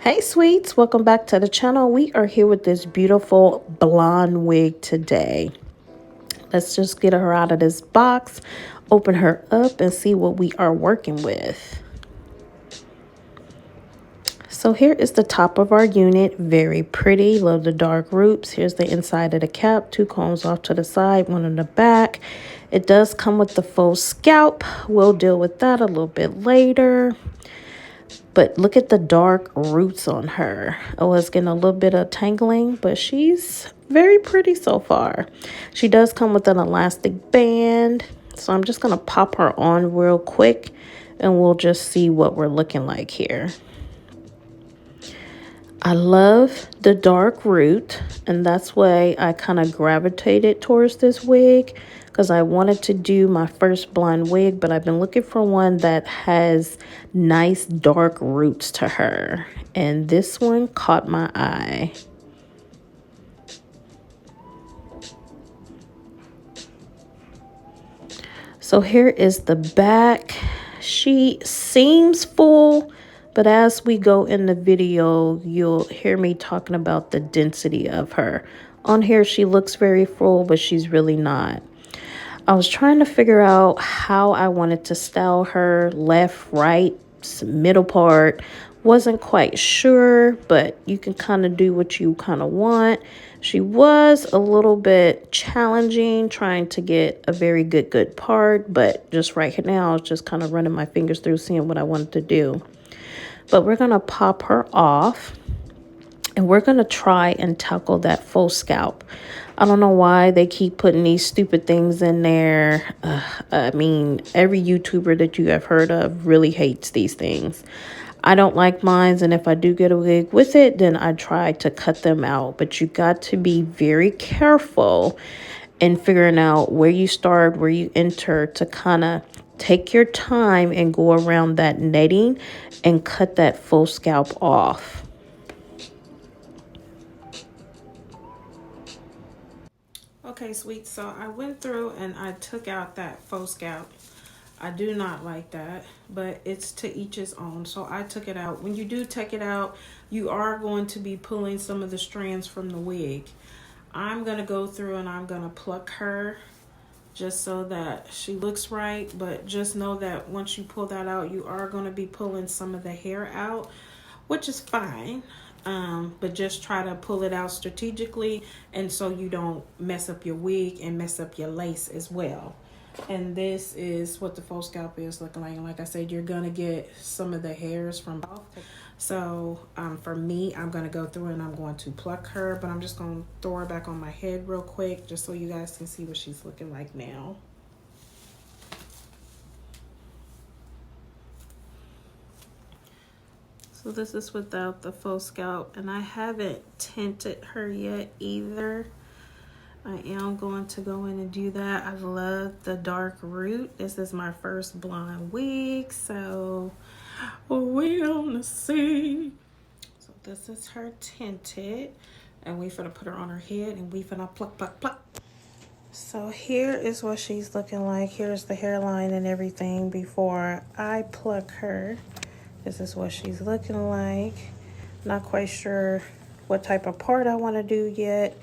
Hey sweets, welcome back to the channel. We are here with this beautiful blonde wig today. Let's just get her out of this box, open her up, and see what we are working with. So here is the top of our unit. Very pretty. Love the dark roots. Here's the inside of the cap. 2 combs off to the side, 1 in the back. It does come with the faux scalp. We'll deal with that a little bit later. But look at the dark roots on her. Oh, it's getting a little bit of tangling, but she's very pretty so far. She does come with an elastic band. So I'm just going to pop her on real quick and we'll just see what we're looking like here. I love the dark root, and that's why I kind of gravitated towards this wig, because I wanted to do my first blonde wig, but I've been looking for one that has nice dark roots to her, and this one caught my eye. So here is the back. She seems full, but as we go in the video, you'll hear me talking about the density of her. On here, she looks very full, but she's really not. I was trying to figure out how I wanted to style her, left, right, middle part. Wasn't quite sure, but you can kind of do what you kind of want. She was a little bit challenging trying to get a very good part, but just right now, I was just kind of running my fingers through seeing what I wanted to do. But we're going to pop her off and we're going to try and tackle that faux scalp. I don't know why they keep putting these stupid things in there. I mean, every YouTuber that you have heard of really hates these things. I don't like mine, and if I do get a wig with it, then I try to cut them out. But you got to be very careful in figuring out where you start, where you enter, to kind of take your time and go around that netting and cut that faux scalp off. Okay, sweet. So I went through and I took out that faux scalp. I do not like that, but it's to each his own. So I took it out. When you do take it out, you are going to be pulling some of the strands from the wig. I'm going to go through and I'm going to pluck her just so that she looks right. But just know that once you pull that out, you are going to be pulling some of the hair out, which is fine. But just try to pull it out strategically, and so you don't mess up your wig and mess up your lace as well. And this is what the faux scalp is looking like. And like I said, you're gonna get some of the hairs from both. So for me, I'm gonna go through and I'm going to pluck her, but I'm just gonna throw her back on my head real quick just so you guys can see what she's looking like now. So this is without the faux scalp, and I haven't tinted her yet either. I am going to go in and do that. I love the dark root. This is my first blonde wig, so we'll wait on to see. So this is her tinted, and we finna put her on her head, and we finna pluck, pluck, pluck. So here is what she's looking like. Here's the hairline and everything before I pluck her. This is what she's looking like. Not quite sure what type of part I want to do yet.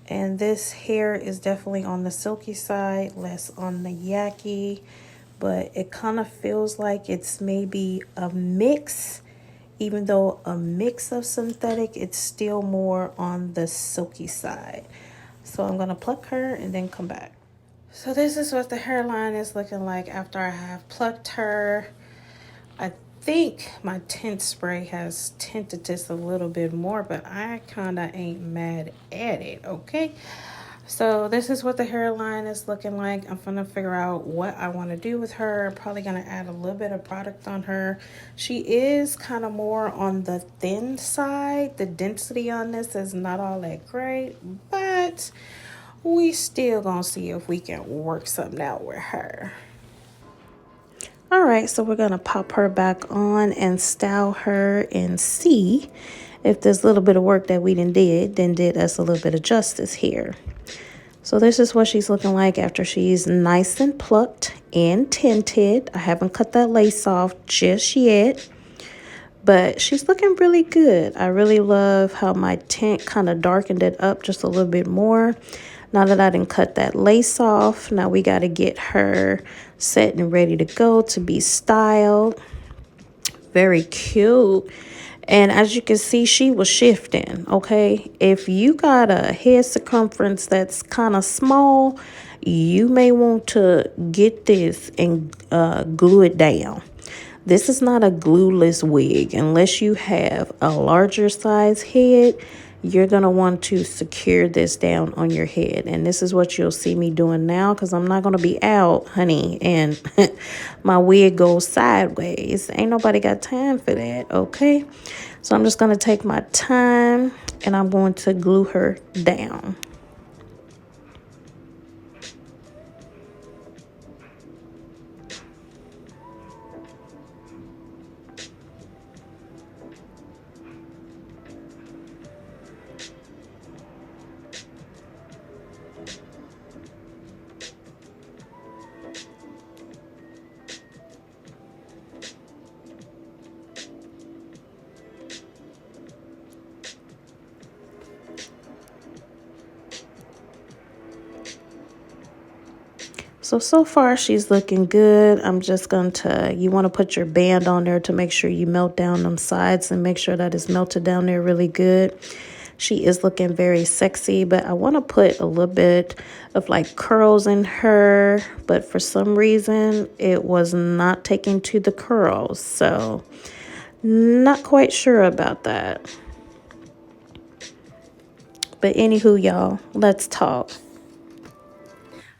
And this hair is definitely on the silky side, less on the yucky. But it kind of feels like it's maybe a mix. Even though a mix of synthetic, it's still more on the silky side. So I'm going to pluck her and then come back. So this is what the hairline is looking like after I have plucked her. I think my tint spray has tinted this a little bit more, but I kind of ain't mad at it, okay? So this is what the hairline is looking like. I'm gonna figure out what I want to do with her. I'm probably gonna add a little bit of product on her. She is kind of more on the thin side. The density on this is not all that great, but we still gonna see if we can work something out with her. All right, so we're gonna pop her back on and style her and see if this little bit of work that we did us a little bit of justice here. So this is what she's looking like after she's nice and plucked and tinted. I haven't cut that lace off just yet, but she's looking really good. I really love how my tint kind of darkened it up just a little bit more. Now that I didn't cut that lace off, now we got to get her set and ready to go to be styled. Very cute. And as you can see, she was shifting, okay? If you got a head circumference that's kind of small, you may want to get this and glue it down. This is not a glueless wig. Unless you have a larger size head, you're going to want to secure this down on your head. And this is what you'll see me doing now, because I'm not going to be out, honey, and my wig goes sideways. Ain't nobody got time for that, okay? So I'm just going to take my time and I'm going to glue her down. So far she's looking good. I'm just going to, you want to put your band on there to make sure you melt down them sides and make sure that it's melted down there really good. She is looking very sexy, but I want to put a little bit of like curls in her, but for some reason it was not taking to the curls. So not quite sure about that. But anywho, y'all, let's talk.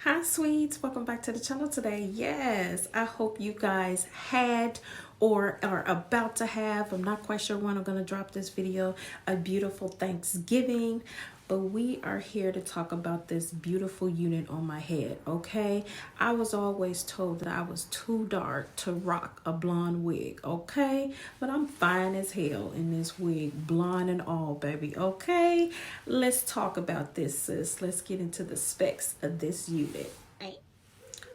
Hi sweets, welcome back to the channel today. Yes, I hope you guys had or are about to have, I'm not quite sure when I'm going to drop this video, a beautiful Thanksgiving. But we are here to talk about this beautiful unit on my head, okay? I was always told that I was too dark to rock a blonde wig, okay? But I'm fine as hell in this wig, blonde and all, baby, okay? Let's talk about this, sis. Let's get into the specs of this unit.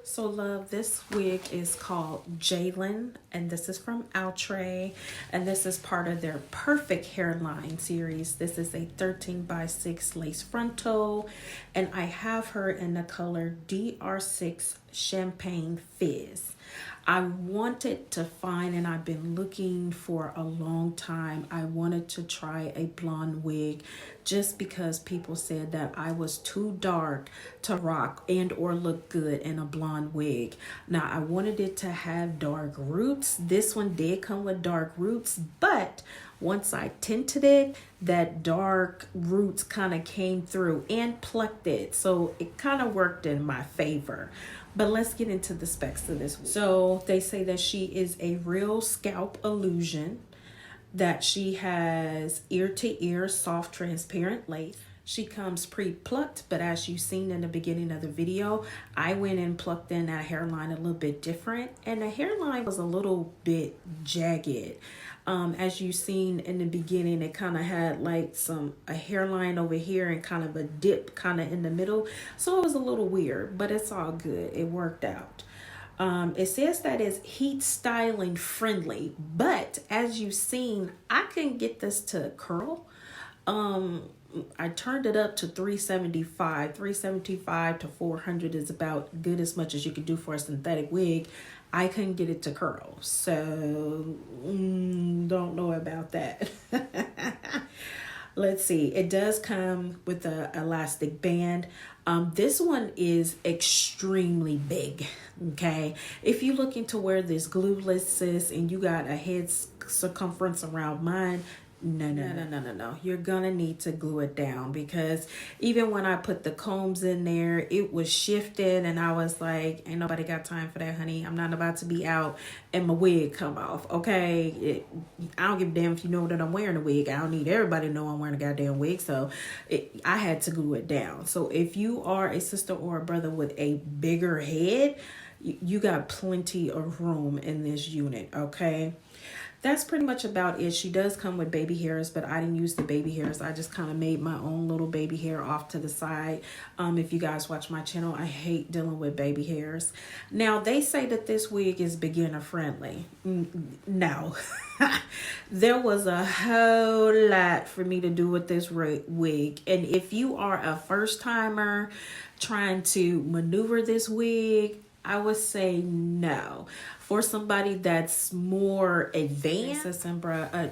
So love, this wig is called Jaylani, and this is from Outre, and this is part of their Perfect Hairline series. This is a 13x6 lace frontal, and I have her in the color DR6 Champagne Fizz. I wanted to find, and I've been looking for a long time, I wanted to try a blonde wig just because people said that I was too dark to rock and or look good in a blonde wig. Now, I wanted it to have dark roots. This one did come with dark roots, but once I tinted it, that dark roots kind of came through and plucked it. So it kind of worked in my favor. But let's get into the specs of this. So they say that she is a real scalp illusion, that she has ear to ear soft transparent lace. She comes pre-plucked, but as you've seen in the beginning of the video, I went and plucked in that hairline a little bit different, and the hairline was a little bit jagged. As you've seen in the beginning, it kind of had like a hairline over here and kind of a dip kind of in the middle. So it was a little weird, but it's all good. It worked out. It says that it's heat styling friendly, but as you've seen, I couldn't get this to curl. I turned it up to 375 to 400 is about good as much as you could do for a synthetic wig. I couldn't get it to curl, so don't know about that. Let's see. It does come with an elastic band. This one is extremely big, okay? If you're looking to wear this glueless, sis, and you got a head circumference around mine, no. You're gonna need to glue it down, because even when I put the combs in there, it was shifted, and I was like, ain't nobody got time for that, honey. I'm not about to be out and my wig come off, okay? I don't give a damn if you know that I'm wearing a wig. I don't need everybody to know I'm wearing a goddamn wig, so I had to glue it down. So if you are a sister or a brother with a bigger head, you got plenty of room in this unit, okay? that's pretty much about it. She does come with baby hairs, but I didn't use the baby hairs. I just kind of made my own little baby hair off to the side. If you guys watch my channel, I hate dealing with baby hairs. Now, they say that this wig is beginner friendly. No. There was a whole lot for me to do with this wig. And if you are a first timer trying to maneuver this wig, I would say no. For somebody that's more advanced,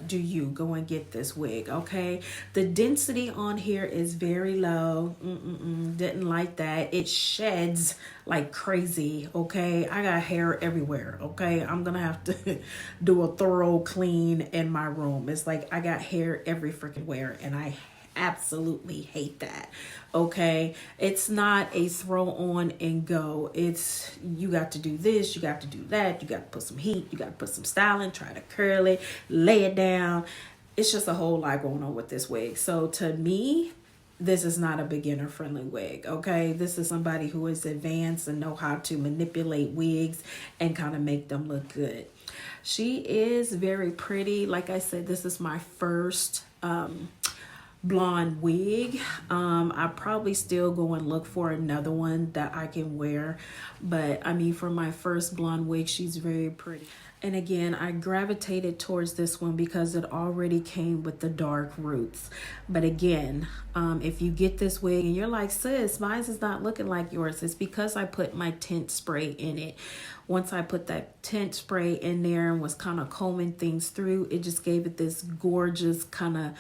do you go and get this wig, okay? The density on here is very low. Didn't like that. It sheds like crazy, okay? I got hair everywhere, okay? I'm gonna have to do a thorough clean in my room. It's like I got hair every freaking where, and I absolutely hate that. Okay, it's not a throw on and go. It's you got to do this, you got to do that, you got to put some heat, you got to put some styling, try to curl it, lay it down. It's just a whole lot going on with this wig. So to me, this is not a beginner friendly wig. Okay, this is somebody who is advanced and know how to manipulate wigs and kind of make them look good. She is very pretty. Like I said, this is my first blonde wig. I probably still go and look for another one that I can wear, but I mean, for my first blonde wig, she's very pretty. And again, I gravitated towards this one because it already came with the dark roots. But again, if you get this wig and you're like, sis, mine is not looking like yours, it's because I put my tint spray in it. Once I put that tint spray in there and was kind of combing things through, it just gave it this gorgeous kind of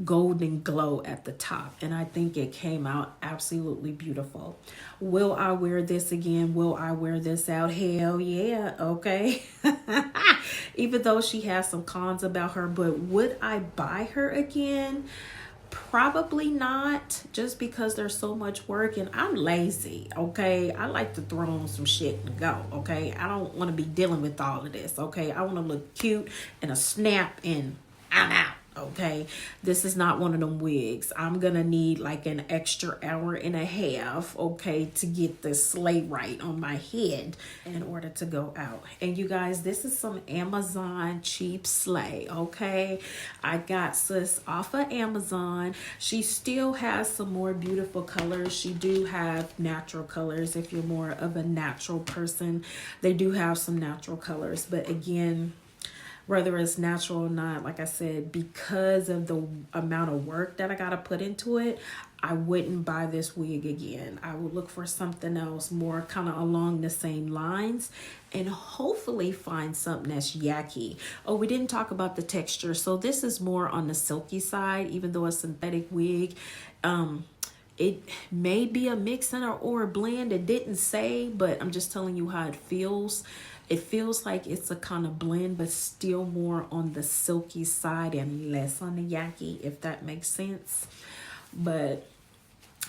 golden glow at the top. And I think it came out absolutely beautiful. Will I wear this again? Will I wear this out? Hell yeah, okay. Even though she has some cons about her, but would I buy her again? Probably not, just because there's so much work and I'm lazy, okay? I like to throw on some shit and go, okay? I don't want to be dealing with all of this, okay? I want to look cute and a snap and I'm out, okay? This is not one of them wigs. I'm gonna need like an extra hour and a half, okay, to get the slay right on my head in order to go out. And you guys, this is some Amazon cheap slay, okay? I got sis off of Amazon. She still has some more beautiful colors. She do have natural colors. If you're more of a natural person, they do have some natural colors. But again, whether it's natural or not, like I said, because of the amount of work that I got to put into it, I wouldn't buy this wig again. I would look for something else more kind of along the same lines and hopefully find something that's yucky. Oh, we didn't talk about the texture. So this is more on the silky side, even though it's synthetic wig. It may be a mix or a blend. It didn't say, but I'm just telling you how it feels. It feels like it's a kind of blend, but still more on the silky side and less on the yucky, if that makes sense. But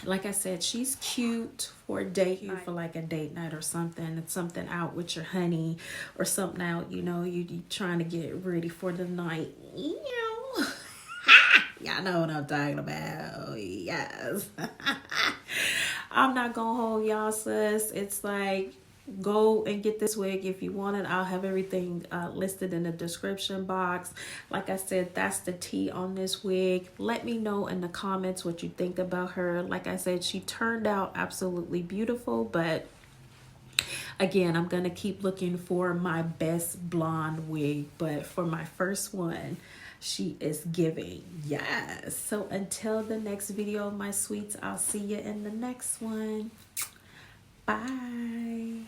like I said, she's cute for a date, for like a date night or something. It's something out with your honey or something out, you know, you trying to get ready for the night. You know. Y'all know what I'm talking about. Yes. I'm not gonna hold y'all, sis. It's like, go and get this wig if you want it. I'll have everything listed in the description box. Like I said, that's the tea on this wig. Let me know in the comments what you think about her. Like I said, she turned out absolutely beautiful, but again, I'm gonna keep looking for my best blonde wig. But for my first one, she is giving. Yes. So until the next video, my sweets, I'll see you in the next one. Bye.